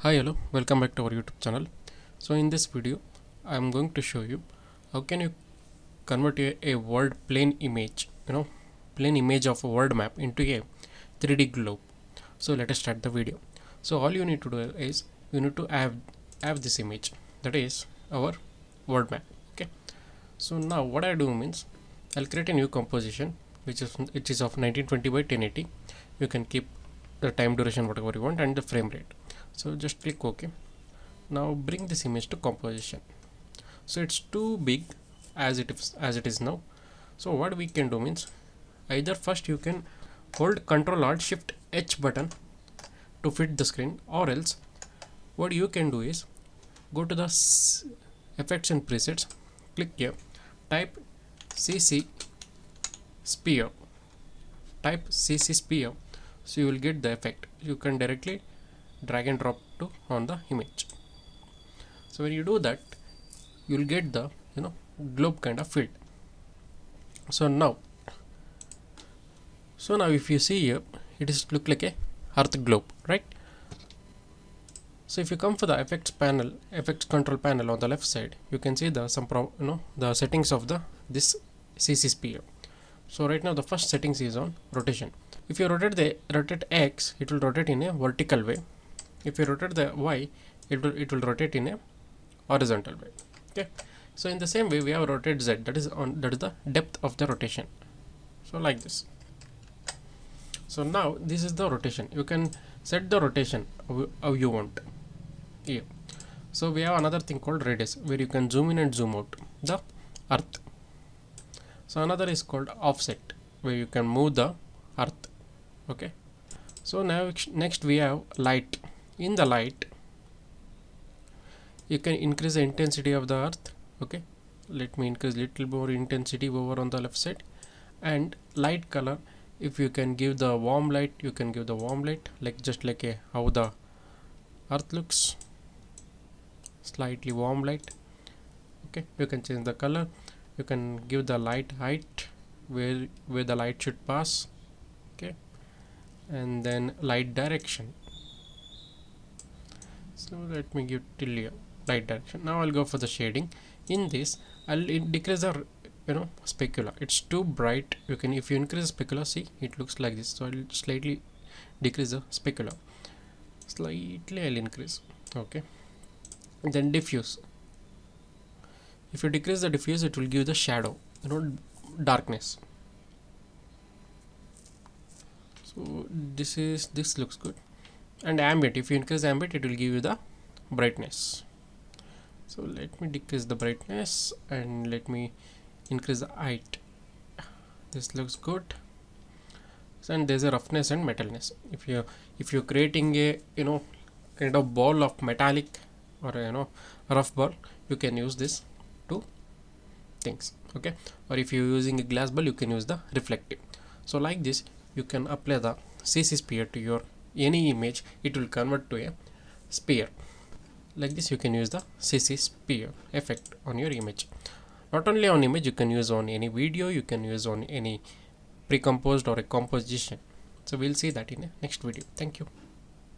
Hi, hello, welcome back to our YouTube channel. So in this video I am going to show you how can you convert a world plane image, plain image of a world map into a 3D globe. So let us start the video. So all you need to do is you need to have this image, that is our world map. Okay, so now what I do means I'll create a new composition which is of 1920 by 1080. You can keep the time duration whatever you want and the frame rate. So just click OK. Now bring this image to composition. So it's too big as it is now. So what we can do means either first you can hold Ctrl Alt Shift H button to fit the screen, or else what you can do is go to the effects and presets, click here, type CC sphere, so you will get the effect. You can directly drag and drop to on the image. So when you do that, you will get the globe kind of field. So now if you see here, it is look like a earth globe, right? So if you come for the effects control panel on the left side, you can see the the settings of this CC sphere. So right now the first settings is on rotation. If you rotate X, it will rotate in a vertical way. If you rotate the Y, it will rotate in a horizontal way. Okay, so in the same way we have rotate Z, that is the depth of the rotation. So like this. So now this is the rotation. You can set the rotation how you want here. So we have another thing called radius, where you can zoom in and zoom out the earth. So another is called offset, where you can move the earth. Okay, so now next we have light. In the light, you can increase the intensity of the earth. Okay, let me increase little more intensity over on the left side. And light color, if you can give the warm light, you can give the warm light, like just like how the earth looks, slightly warm light. Okay, you can change the color. You can give the light height, where the light should pass. Okay, and then light direction. So let me give till here light direction. Now I'll go for the shading. In this I'll decrease the specula. It's too bright. You can, if you increase the specula, see it looks like this. So I'll slightly decrease the specula, slightly I'll increase. Okay, and then diffuse. If you decrease the diffuse, it will give the shadow, darkness. So this looks good. And ambient, if you increase ambient, it will give you the brightness. So let me decrease the brightness and let me increase the height. This looks good. And there's a roughness and metalness. If you're creating a kind of ball of metallic or rough ball, you can use this two things. Okay, or if you're using a glass ball, you can use the reflective. So like this, you can apply the CC sphere to your any image. It will convert to a sphere. Like this, you can use the CC sphere effect on your image. Not only on image, you can use on any video, you can use on any pre-composed or a composition. So we'll see that in a next video. Thank you.